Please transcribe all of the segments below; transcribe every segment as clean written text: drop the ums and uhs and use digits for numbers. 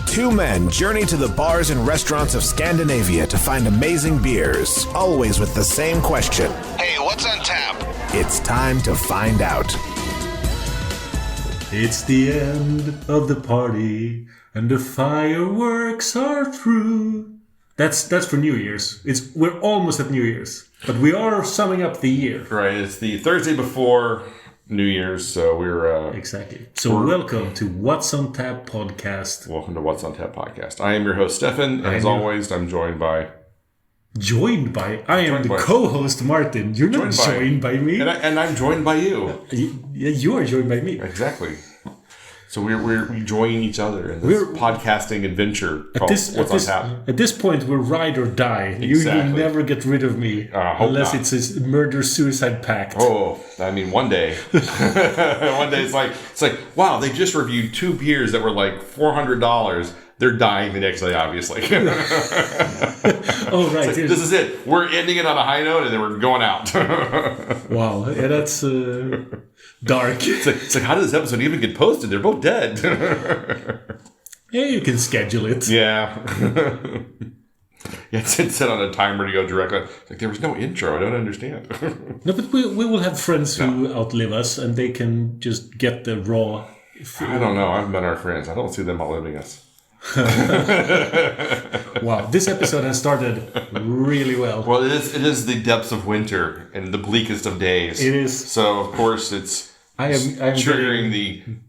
Two men journey to the bars and restaurants of Scandinavia to find amazing beers, always with the same question. Hey, what's on tap? It's time to find out. It's the end of the party and the fireworks are through. That's for New Year's. We're almost at New Year's, but we are summing up the year. Right, it's the Thursday before New Year's, so we're... Exactly. So welcome to What's on Tap podcast. Welcome to What's on Tap podcast. I am your host, Stefan, and as always, I'm joined by... I am the co-host, Martin. You're not joined by me. And I'm joined by you. Yeah, you are joined by me. Exactly. So we join each other in this podcasting adventure called What's on Tap. At this point, we're ride or die. Exactly. You will never get rid of me unless not. it's a murder-suicide pact. Oh, I mean, one day. One day it's like, wow, they just reviewed two beers that were like $400. They're dying the next day, obviously. Oh, right. This is it. We're ending it on a high note, and then we're going out. Wow. Yeah, that's dark. It's like, how does this episode even get posted? They're both dead. Yeah, you can schedule it. Yeah. Yeah, it's set on a timer to go directly. It's like, there was no intro. I don't understand. No, but we will have friends who outlive us, and they can just get the raw. I don't know. I've met our friends. I don't see them outliving us. Wow, this episode has started really well. Well, it is the depths of winter and the bleakest of days. It is. So of course it's I am triggering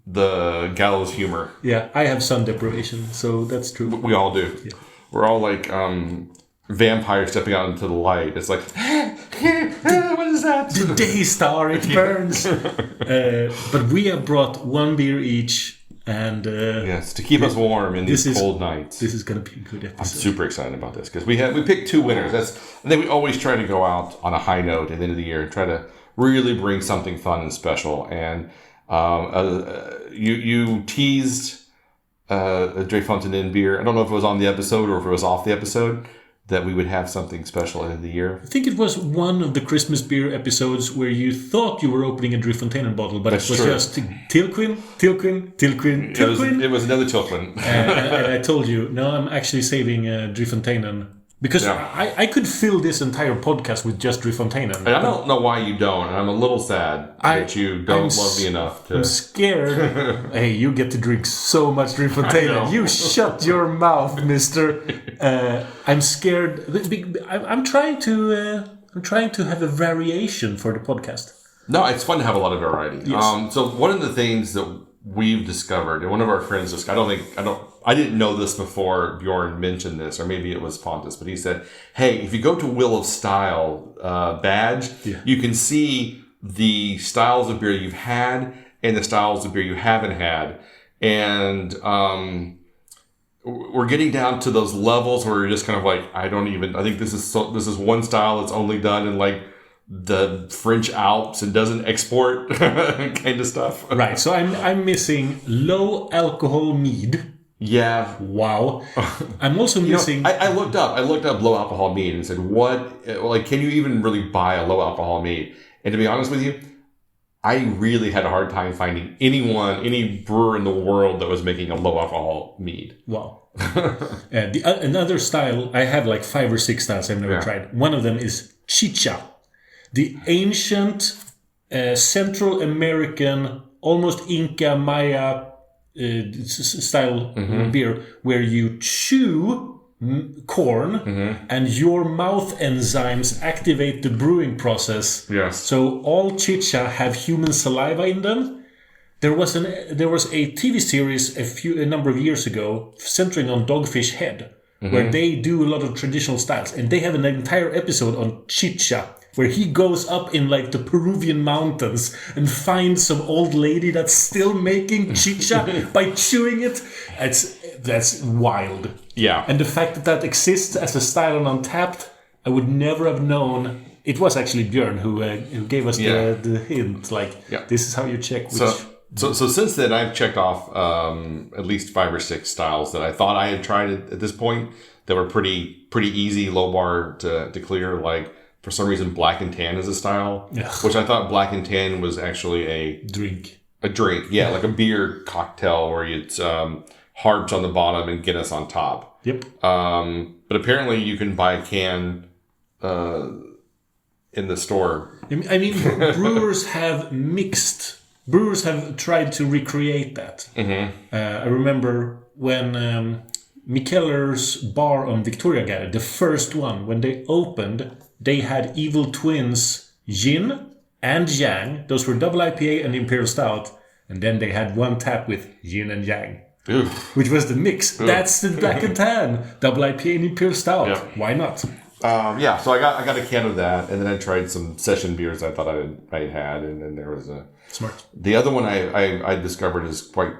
the gallows humor. Yeah, I have sun deprivation, so that's true. We all do. Yeah. We're all like vampires stepping out into the light. It's like, what is that? The day star, it burns. But we have brought one beer each. And yes, to keep us warm in these cold nights. This is going to be a good episode. I'm super excited about this because we picked two winners. I think we always try to go out on a high note at the end of the year and try to really bring something fun and special. And you teased a Dre Fonteinen beer. I don't know if it was on the episode or if it was off the episode, that we would have something special at the end of the year. I think it was one of the Christmas beer episodes where you thought you were opening a Dre Fonteinen bottle, but it was just Tilquin. It was another Tilquin. And I told you, no, I'm actually saving Dre Fonteinen. Because I could fill this entire podcast with just Dre Fonteinen. And I don't know why you don't, and I'm a little sad that you don't love me enough to... I'm scared. Hey, you get to drink so much Dre Fonteinen. You shut your mouth, mister. I'm scared. I'm trying to have a variation for the podcast. No, it's fun to have a lot of variety. Yes. So one of the things that we've discovered, and one of our friends I didn't know this before Bjorn mentioned this, or maybe it was Pontus, but he said, hey, if you go to Wheel of Style badge, you can see the styles of beer you've had and the styles of beer you haven't had. And we're getting down to those levels where you're just kind of like, I think this is one style that's only done in like the French Alps and doesn't export kind of stuff. Right. So I'm missing low alcohol mead. Yeah. Wow. I'm also missing... I looked up low alcohol mead and said, can you even really buy a low alcohol mead? And to be honest with you, I really had a hard time finding any brewer in the world that was making a low alcohol mead. Wow. Another style, I have like 5 or 6 styles I've never tried. One of them is chicha. The ancient Central American, almost Inca, Maya style beer, where you chew corn and your mouth enzymes activate the brewing process. Yes. So all chicha have human saliva in them. There was a TV series a number of years ago centering on Dogfish Head, where they do a lot of traditional styles, and they have an entire episode on chicha, where he goes up in like the Peruvian mountains and finds some old lady that's still making chicha by chewing it. That's wild. Yeah. And the fact that exists as a style on Untapped, I would never have known. It was actually Björn who gave us the hint. This is how you check which... So since then, I've checked off at least 5 or 6 styles that I thought I had tried at this point that were pretty easy, low bar to clear. Like, for some reason, Black and Tan is a style, which I thought Black and Tan was actually a drink. A drink, yeah, like a beer cocktail where it's Harps on the bottom and Guinness on top. Yep. But apparently you can buy a can in the store. I mean, brewers have tried to recreate that. I remember when Mikkeller's bar on Victoria Gate, the first one, when they opened, they had Evil Twins Yin and Yang. Those were double IPA and Imperial Stout. And then they had one tap with Yin and Yang, which was the mix. That's the black and tan. Double IPA and Imperial Stout. Yeah. Why not? So I got a can of that, and then I tried some session beers I thought I had, and then there was a... Smart. The other one I discovered is quite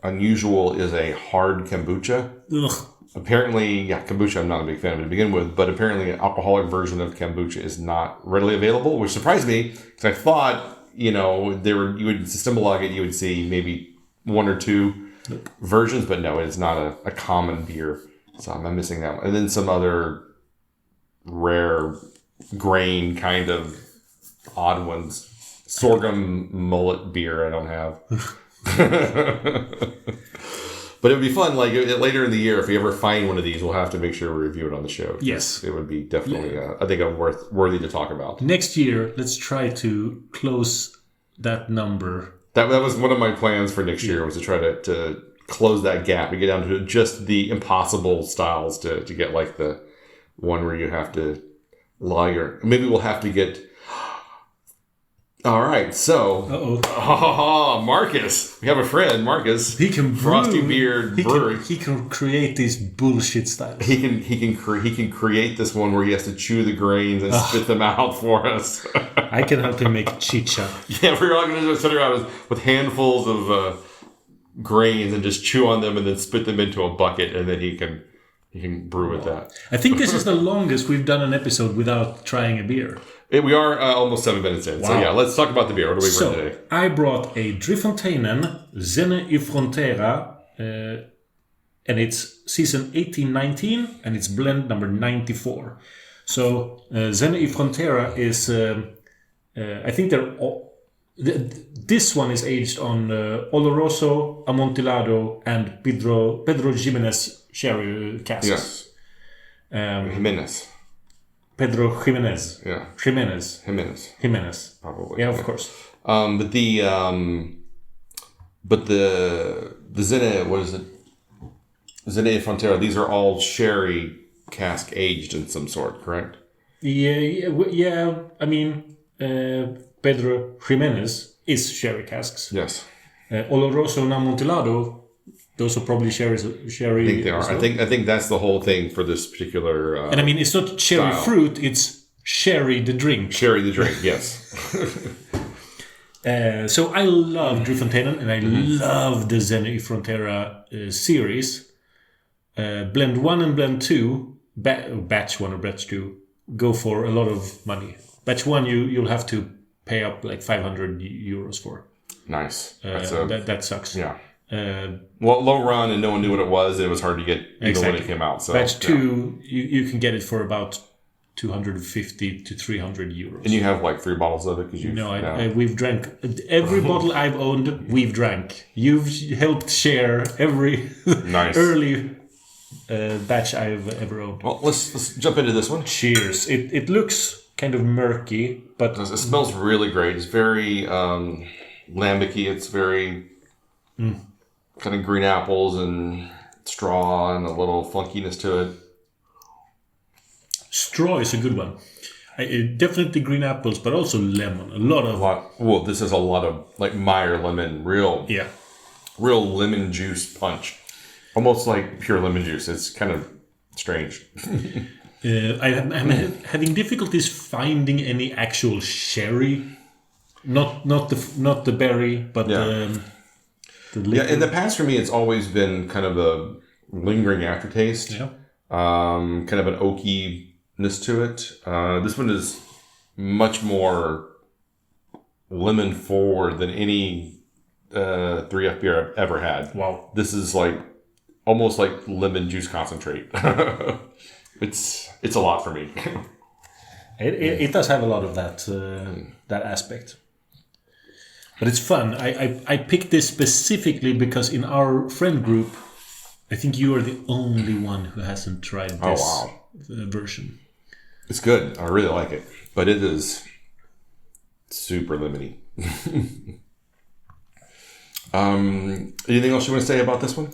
unusual, is a hard kombucha. Ugh. Apparently, kombucha I'm not a big fan of to begin with, but apparently an alcoholic version of kombucha is not readily available, which surprised me, because I thought, you would Systemolog it, you would see maybe one or two versions, but no, it's not a common beer, so I'm missing that one. And then some other rare grain kind of odd ones. Sorghum mullet beer I don't have. But it would be fun, like later in the year, if we ever find one of these, we'll have to make sure we review it on the show. Yes. It would be definitely, I think, worthy to talk about. Next year, let's try to close that number. That was one of my plans for next year, was to try to close that gap and get down to just the impossible styles to get like the one where you have to lager. Maybe we'll have to get... All right, so Marcus, we have a friend, Marcus. He can brew. Frosty Beard Brewery. He can create these bullshit styles. He can create this one where he has to chew the grains and spit them out for us. I can help him make chicha. Yeah, we're all going to sit around with handfuls of grains and just chew on them and then spit them into a bucket, and then he can brew with that. I think this is the longest we've done an episode without trying a beer. We are almost 7 minutes in. Wow. So yeah, let's talk about the beer. What do we bring today? I brought a Fonteinen Zenne Frontera, and it's season 1819, and it's blend number 94. So Zenne Frontera is, I think they're all... This one is aged on Oloroso, Amontillado, and Pedro Jimenez sherry casks. Yes. Jimenez. Pedro Jimenez. Yeah. Jimenez. Probably. Yeah, of course. But the Zenne, what is it? Zenne Frontera, these are all sherry cask aged in some sort, correct? Yeah. I mean, Pedro Jimenez is sherry casks. Yes. Oloroso and Amontillado, those are probably sherry. I think they are. Well. I think that's the whole thing for this particular. And I mean, it's not cherry style. Fruit; it's sherry the drink. Sherry the drink, yes. So I love Fonteinen, and I love the Zenne Frontera series. Blend 1 and Blend 2, batch 1 or batch 2, go for a lot of money. Batch 1, you'll have to pay up like 500 euros for. Nice. That sucks. Yeah. Low run, and no one knew what it was, and it was hard to get even when it came out. So batch 2, you can get it for about 250 to 300 euros. And you have like 3 bottles of it? We've drank every bottle I've owned. We've drank. You've helped share every early batch I've ever owned. Well, let's jump into this one. Cheers. It looks kind of murky, but it smells really great. It's very lambic-y. It's very kind of green apples and straw and a little funkiness to it. Straw is a good one. Definitely green apples, but also lemon. Well, this is a lot of like Meyer lemon, real lemon juice punch. Almost like pure lemon juice. It's kind of strange. I'm having difficulties finding any actual sherry. Not the berry, but the liquid. In the past for me, it's always been kind of a lingering aftertaste. Yeah. Kind of an oakiness to it. This one is much more lemon forward than any 3F beer I've ever had. Wow. This is like almost like lemon juice concentrate. It's a lot for me. It does have a lot of that aspect. But it's fun. I picked this specifically because in our friend group, I think you are the only one who hasn't tried this version. It's good. I really like it. But it is super limited. Anything else you want to say about this one?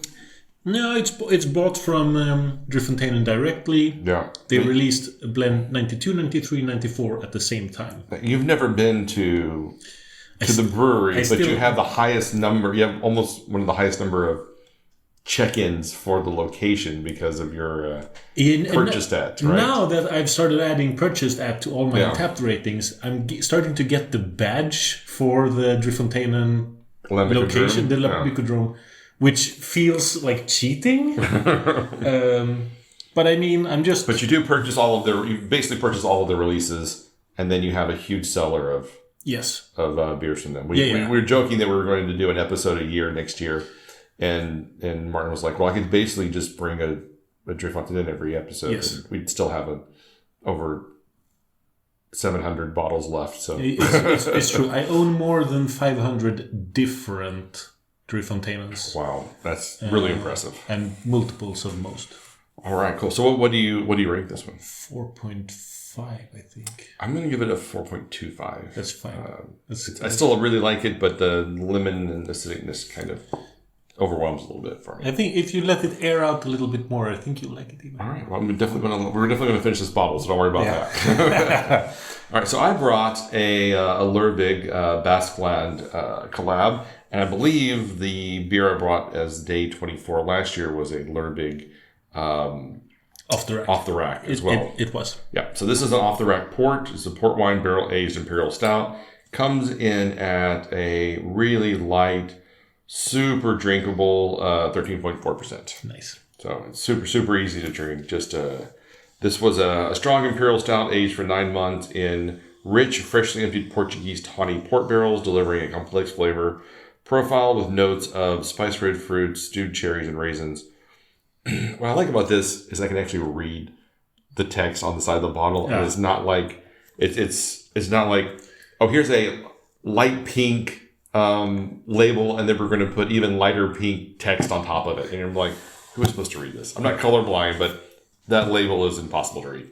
No, it's bought from Fonteinen directly. Yeah. They released a blend 92, 93, 94 at the same time. You've never been to the brewery, but you have the highest number. You have almost one of the highest number of check-ins for the location because of your purchased at, right? Now that I've started adding purchased at to all my Untapped ratings, I'm starting to get the badge for the Fonteinen location, the Lambic, which feels like cheating. But I mean, But you do purchase you basically purchase all of the releases, and then you have a huge cellar of beers from them. We were joking that we were going to do an episode a year next year. And Martin was like, well, I could basically just bring a Fonteinen every episode. Yes. And we'd still have over 700 bottles left. So it's true. I own more than 500 different Fonteinens. Wow, that's really impressive. And multiples of most. All right, cool. So what do you rate this one? 4.5, I think. I'm going to give it a 4.25. That's fine. I still really like it, but the lemon and acidicness kind of overwhelms a little bit for me. I think if you let it air out a little bit more, I think you'll like it even. All right. Well, we're definitely going to finish this bottle, so don't worry about that. All right. So I brought a Lervig Basqueland collab, and I believe the beer I brought as day 24 last year was a Lervig off the rack as well. It was. Yeah. So this is an off the rack port. It's a port wine barrel aged imperial stout. Comes in at a really light, super drinkable 13.4%. Nice. So it's super, super easy to drink. This was a strong imperial stout aged for 9 months in rich, freshly emptied Portuguese tawny port barrels, delivering a complex flavor profile with notes of spiced red fruits, stewed cherries, and raisins. What I like about this is I can actually read the text on the side of the bottle, and it's not like it's not like, oh, here's a light pink label, and then we're going to put even lighter pink text on top of it. And I'm like, who is supposed to read this? I'm not colorblind, but that label is impossible to read.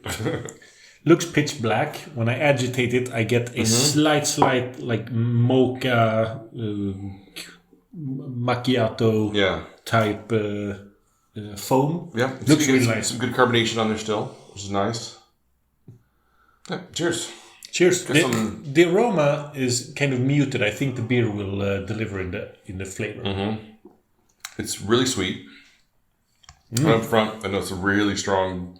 Looks pitch black. When I agitate it, I get a slight like mocha macchiato type foam. Yeah, looks really nice. Some good carbonation on there still, which is nice. Yeah, cheers. Cheers. The aroma is kind of muted. I think the beer will deliver in the flavor. Mm-hmm. It's really sweet. Right up front, I know it's a really strong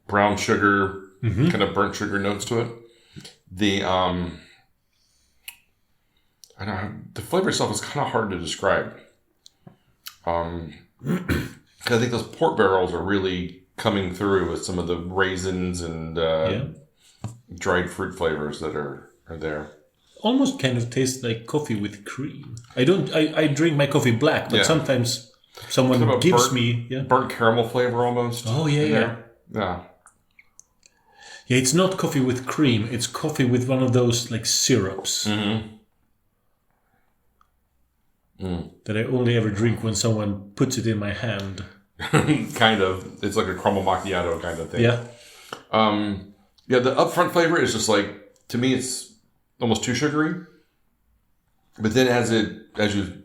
brown sugar, kind of burnt sugar notes to it. The the flavor itself is kind of hard to describe. I think those port barrels are really coming through with some of the raisins and dried fruit flavors that are there. Almost kind of tastes like coffee with cream. I drink my coffee black, but sometimes someone gives me burnt caramel flavor almost. Oh yeah. Yeah, it's not coffee with cream. It's coffee with one of those like syrups that I only ever drink when someone puts it in my hand. Kind of. It's like a caramel macchiato kind of thing. Yeah. The upfront flavor is just like, to me, it's almost too sugary. But then as you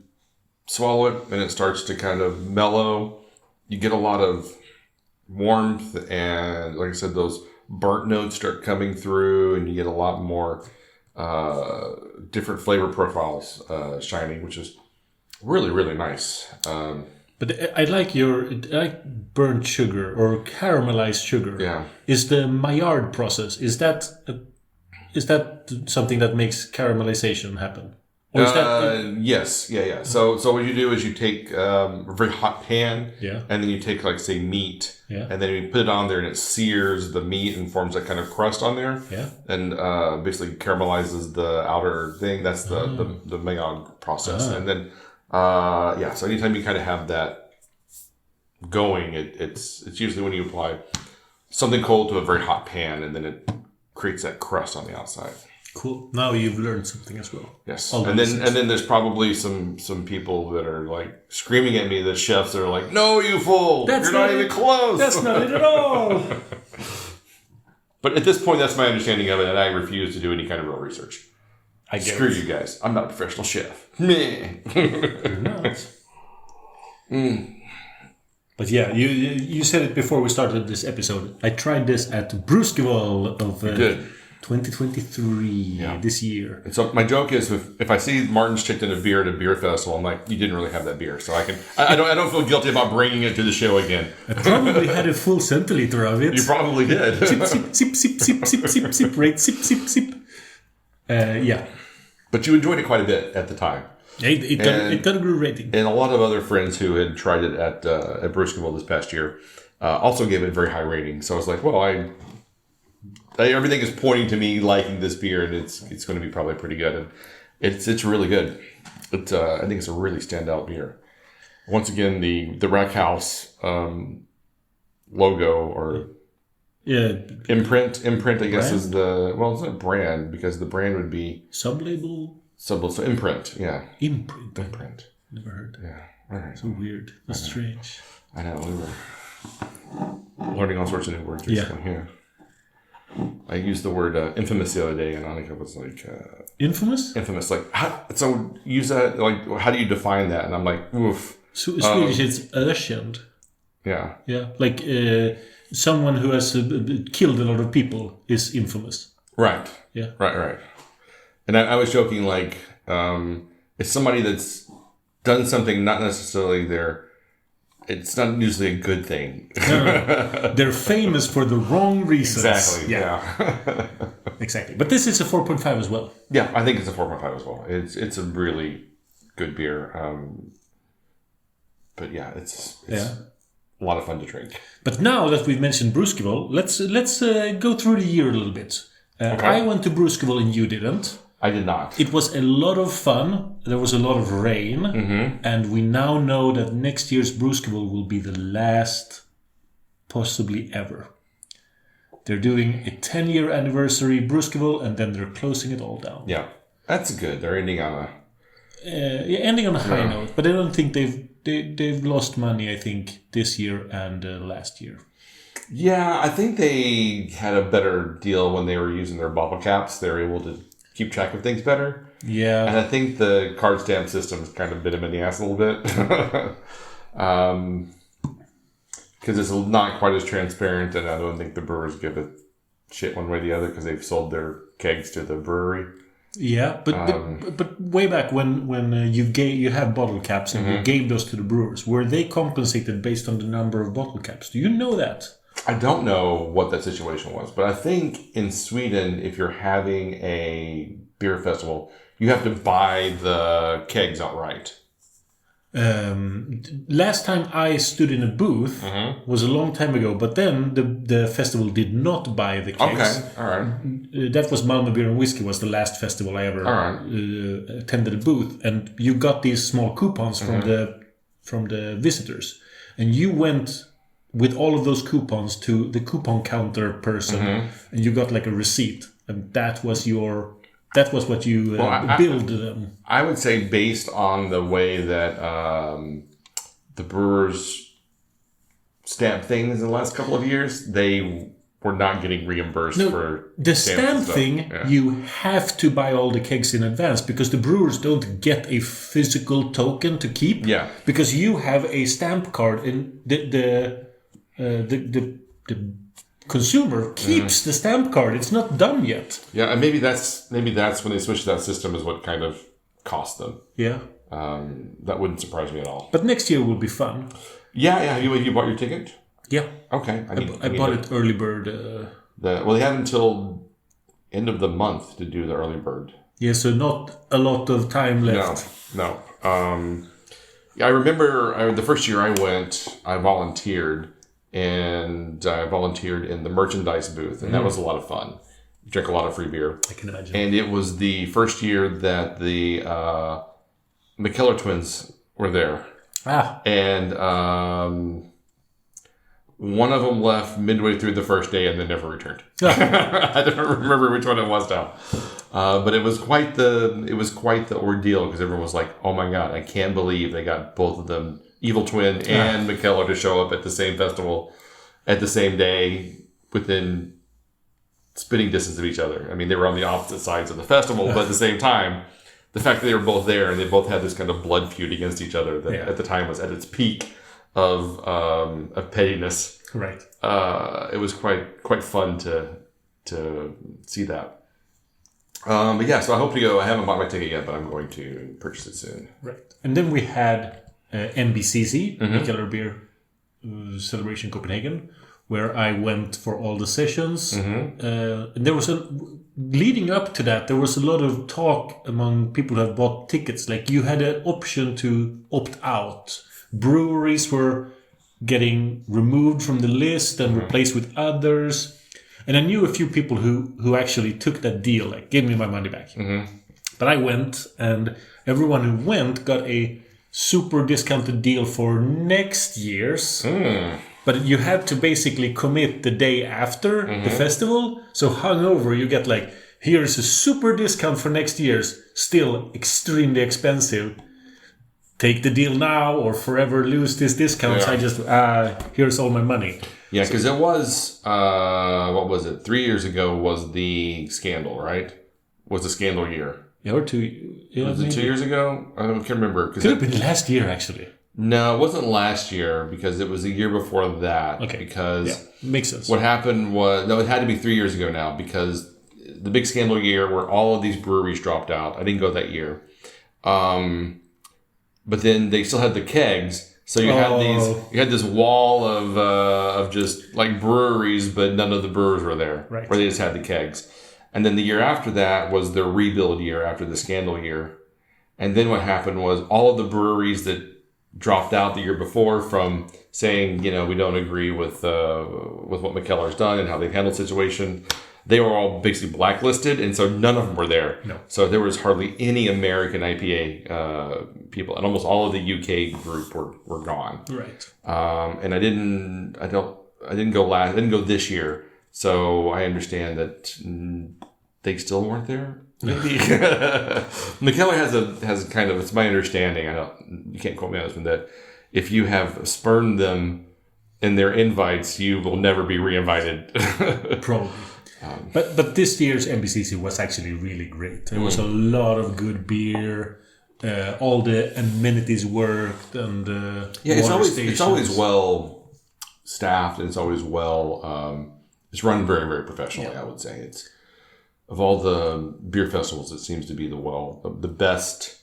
swallow it and it starts to kind of mellow, you get a lot of warmth, and like I said, those burnt notes start coming through, and you get a lot more different flavor profiles shining, which is really, really nice. But I like burnt sugar or caramelized sugar. Yeah. Is the Maillard process, is that something that makes caramelization happen? Or is yes. Yeah. So what you do is you take a very hot pan, and then you take, like, say, meat, and then you put it on there, and it sears the meat and forms that kind of crust on there, and basically caramelizes the outer thing. That's the Maillard process, and then so anytime you kind of have that going, it's usually when you apply something cold to a very hot pan, and then it creates that crust on the outside. Cool. Now you've learned something as well. Yes. And then there's probably some people that are like screaming at me, the chefs that are like, "No, you fool! You're not even close. That's not it at all." But at this point, that's my understanding of it, and I refuse to do any kind of real research. Screw you guys. I'm not a professional chef. Meh. You're not. But yeah, you said it before we started this episode. I tried this at Basqueland of 2023 this year. And so my joke is, if I see Martin's Chicken and a beer at a beer festival, I'm like, you didn't really have that beer, so I don't feel guilty about bringing it to the show again. I probably had a full centiliter of it. You probably did. Sip, sip, sip, sip, sip, sip, sip, sip, right, sip, sip, sip. Yeah. But you enjoyed it quite a bit at the time. It got a good rating. And a lot of other friends who had tried it at Basqueland this past year also gave it a very high rating. So I was like, well, everything is pointing to me liking this beer, and it's going to be probably pretty good. And it's really good. I think it's a really standout beer. Once again, the Rack House logo or imprint, I guess, is it's not brand, because the brand would be sublabel. So imprint, yeah. Imprint. Never heard. Yeah. All right. So weird. That's strange. I know. We were learning all sorts of new words recently. Yeah. I used the word infamous the other day, and Annika was like... infamous? Infamous. Like, so use that, like, how do you define that? And I'm like, oof. So Swedish, it's ökänd. Yeah. Yeah. Like, someone who has killed a lot of people is infamous. Right. Yeah. Right. And I was joking, like, it's somebody that's done something not necessarily it's not usually a good thing. No. They're famous for the wrong reasons. Exactly, yeah. Exactly. But this is a 4.5 as well. Yeah, I think it's a 4.5 as well. It's a really good beer. But yeah, it's a lot of fun to drink. But now that we've mentioned Basqueland, let's go through the year a little bit. Okay. I went to Basqueland and you didn't. I did not. It was a lot of fun. There was a lot of rain. Mm-hmm. And we now know that next year's Basqueland will be the last possibly ever. They're doing a 10-year anniversary Basqueland, and then they're closing it all down. Yeah. That's good. They're ending on a... ending on a high note. But I don't think they've lost money, I think, this year and last year. Yeah, I think they had a better deal when they were using their bottle caps. They were able to keep track of things better. Yeah. And I think the card stamp system's kind of bit them in the ass a little bit. Because it's not quite as transparent, and I don't think the brewers give a shit one way or the other because they've sold their kegs to the brewery. Yeah, but way back when you have bottle caps and you gave those to the brewers, were they compensated based on the number of bottle caps? Do you know that? I don't know what that situation was, but I think in Sweden, if you're having a beer festival, you have to buy the kegs outright. Last time I stood in a booth was a long time ago, but then the festival did not buy the kegs. Okay, all right. That was Malmö Beer and Whiskey was the last festival I ever attended a booth, and you got these small coupons from the visitors, and you went with all of those coupons to the coupon counter person, and you got like a receipt, and that was what you billed them. I would say based on the way that the brewers stamp things in the last couple of years, they were not getting reimbursed for the stamp thing. Yeah. You have to buy all the kegs in advance because the brewers don't get a physical token to keep. Yeah, because you have a stamp card, and the consumer keeps the stamp card. It's not done yet. Yeah, and maybe that's when they switched to that system is what kind of cost them. Yeah. That wouldn't surprise me at all. But next year will be fun. Yeah. You bought your ticket? Yeah. Okay. I bought it early bird. They have until end of the month to do the early bird. Yeah, so not a lot of time left. No. I remember the first year I went, I volunteered. And I volunteered in the merchandise booth, and that was a lot of fun. Drank a lot of free beer. I can imagine. And it was the first year that the McKellar twins were there. And one of them left midway through the first day and then never returned. I don't remember which one it was now. But it was quite the ordeal because everyone was like, "Oh my god, I can't believe they got both of them, Evil Twin and McKellar, to show up at the same festival at the same day within spitting distance of each other." I mean, they were on the opposite sides of the festival, but at the same time, the fact that they were both there and they both had this kind of blood feud against each other that at the time was at its peak of pettiness. Right. It was quite fun to see that. But yeah, so I hope to go. I haven't bought my ticket yet, but I'm going to purchase it soon. Right. And then we had MBCC, McKellar Beer Celebration Copenhagen, where I went for all the sessions. And there was leading up to that, there was a lot of talk among people who have bought tickets. Like, you had an option to opt out. Breweries were getting removed from the list and replaced with others. And I knew a few people who actually took that deal, like, give me my money back. But I went, and everyone who went got a super discounted deal for next year's. But you had to basically commit the day after the festival. So hungover, you get like, here's a super discount for next year's, still extremely expensive. Take the deal now or forever lose this discount. So I just, here's all my money. Yeah, because it was, what was it? 3 years ago was the scandal, right? Was the scandal year. Yeah, or 2. Yeah, was it 2 years ago? I can't remember. Could have been last year, actually. No, it wasn't last year because it was the year before that. Okay. Because makes sense. What happened was, no, it had to be 3 years ago now because the big scandal year where all of these breweries dropped out. I didn't go that year. But then they still had the kegs. So you had this wall of just like breweries, but none of the brewers were there. Right. Where they just had the kegs. And then the year after that was the rebuild year after the scandal year. And then what happened was all of the breweries that dropped out the year before from saying, you know, we don't agree with what McKellar's done and how they've handled the situation, they were all basically blacklisted, and so none of them were there. No. So there was hardly any American IPA people, and almost all of the UK group were gone. Right. And I didn't go this year, so I understand that they still weren't there. Maybe McKellar has kind of, it's my understanding. You can't quote me on this one, that if you have spurned them in their invites, you will never be re-invited. Probably. But this year's MBCC was actually really great. There was a lot of good beer. All the amenities worked, and it's always well staffed, and it's always well. It's run very, very professionally. I would say it's, of all the beer festivals, it seems to be the best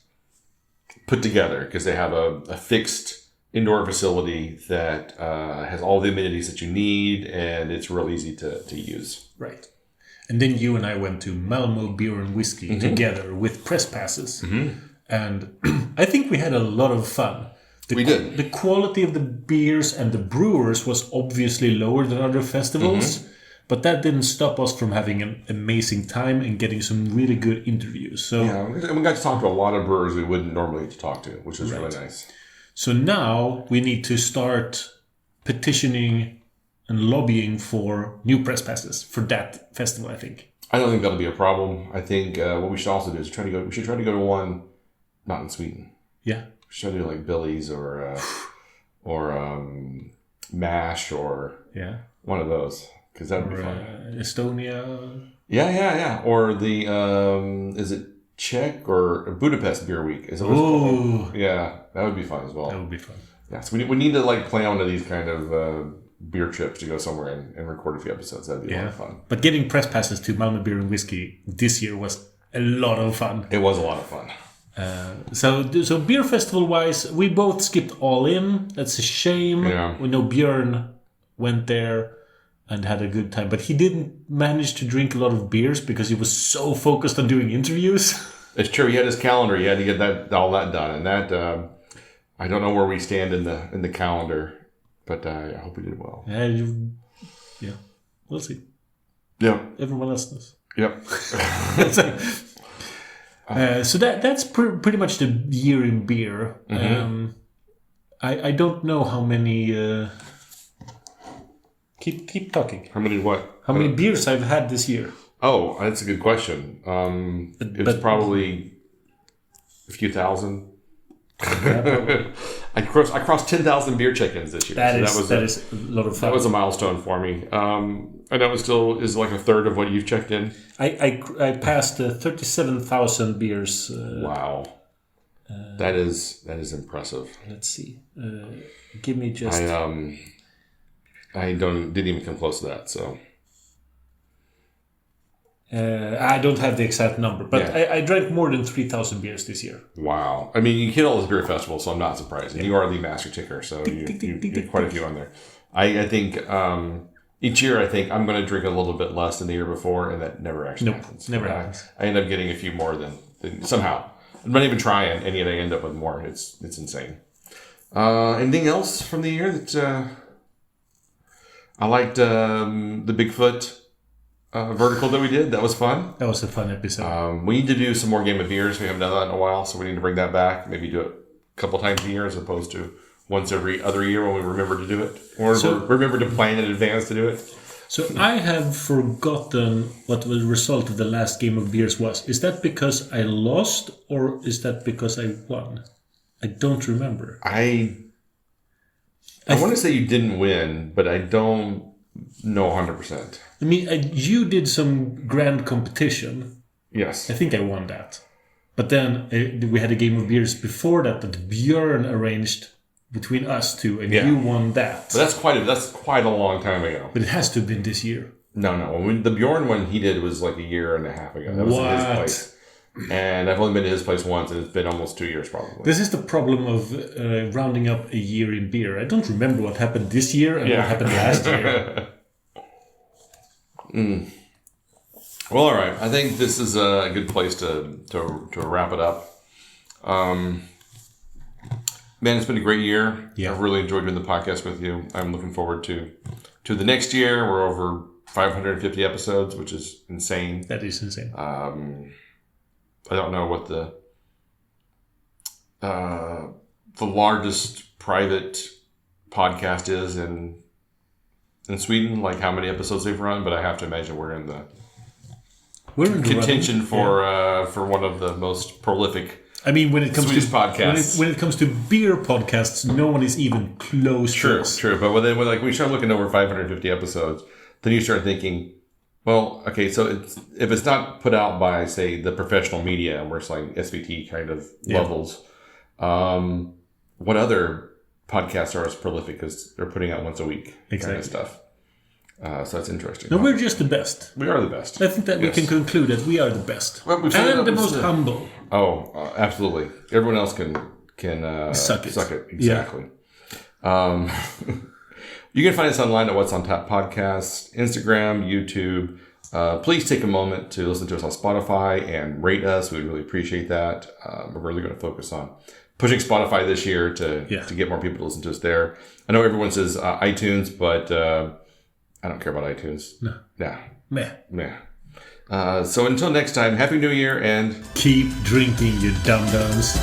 put together because they have a fixed indoor facility that has all the amenities that you need, and it's real easy to use. Right. And then you and I went to Malmo Beer and Whiskey together with press passes. And I think we had a lot of fun. We did. The quality of the beers and the brewers was obviously lower than other festivals, but that didn't stop us from having an amazing time and getting some really good interviews. So and we got to talk to a lot of brewers we wouldn't normally get to talk to, which is really nice. So now we need to start petitioning and lobbying for new press passes for that festival, I think. I don't think that'll be a problem. I think what we should also do is we should try to go to one not in Sweden. Yeah. We should try to do like Billy's or MASH or one of those, because that would be fun. Estonia. Yeah. Or the, is it Czech or Budapest Beer Week? Is it called? Yeah, that would be fun as well. That would be fun. Yeah, so we need to like plan one of these kind of beer trips to go somewhere and record a few episodes. That'd be a lot of fun. But getting press passes to Malmo Beer and Whiskey this year was a lot of fun. It was a lot of fun. So beer festival wise, we both skipped all in. That's a shame. Yeah. We know Björn went there and had a good time, but he didn't manage to drink a lot of beers because he was so focused on doing interviews. It's true. He had his calendar. He had to get all that done, and that I don't know where we stand in the calendar, but I hope we did well. Yeah, we'll see. Yeah, everyone else does. Yep. So that's pretty much the year in beer. I don't know how many. Keep talking. How many what? How many beers I've had this year? Oh, that's a good question. It was probably a few thousand. I crossed 10,000 beer check-ins this year. That is a lot of fun. That was a milestone for me. I know it still is like a third of what you've checked in. I passed 37,000 beers. Wow, that is impressive. Let's see. Give me just. I didn't even come close to that. So. I don't have the exact number, but yeah. I drank more than 3,000 beers this year. Wow. I mean, you hit all this beer festival, so I'm not surprised. And you are the master ticker, so you get quite a few on there. I think each year, I think I'm going to drink a little bit less than the year before, and that never actually happens. Never happens. I end up getting a few more than somehow. I'm not even trying, and yet I end up with more. It's insane. Anything else from the year that I liked? The Bigfoot vertical that we did. That was fun. That was a fun episode. We need to do some more Game of Beers. We haven't done that in a while, so we need to bring that back. Maybe do it a couple times a year as opposed to once every other year when we remember to do it. Or remember to plan in advance to do it. So I have forgotten what the result of the last Game of Beers was. Is that because I lost or is that because I won? I don't remember. I want to say you didn't win, but I don't know 100%. I mean, you did some grand competition. Yes. I think I won that. But then we had a Game of Beers before that Björn arranged between us two, and you won that. But that's quite a long time ago. But it has to have been this year. No. The Björn one he did was like a year and a half ago. That was at his place. And I've only been to his place once, and it's been almost 2 years probably. This is the problem of rounding up a year in beer. I don't remember what happened this year and what happened last year. Well, all right. I think this is a good place to wrap it up. Man, it's been a great year. Yeah. I've really enjoyed doing the podcast with you. I'm looking forward to the next year. We're over 550 episodes, which is insane. That is insane. I don't know what the largest private podcast is in Sweden, like how many episodes they've run, but I have to imagine we're in the contention for one of the most prolific. I mean, when it comes Swedish to podcasts, when it comes to beer podcasts, no one is even close. True. But when we start looking over 550 episodes, then you start thinking, well, okay, so if it's not put out by, say, the professional media, and we're like SVT kind of levels, what other podcasts are as prolific because they're putting out once a week kind of stuff. So that's interesting. No, we're just the best. We are the best. I think that we can conclude that we are the best. Well, and the most humble. Oh, absolutely. Everyone else can suck it. Exactly. Yeah. You can find us online at What's on Tap Podcast, Instagram, YouTube. Please take a moment to listen to us on Spotify and rate us. We really appreciate that. We're really going to focus on pushing Spotify this year to get more people to listen to us there. I know everyone says iTunes, but I don't care about iTunes. No. Yeah. Meh. So until next time, Happy New Year and keep drinking, you dum-dums.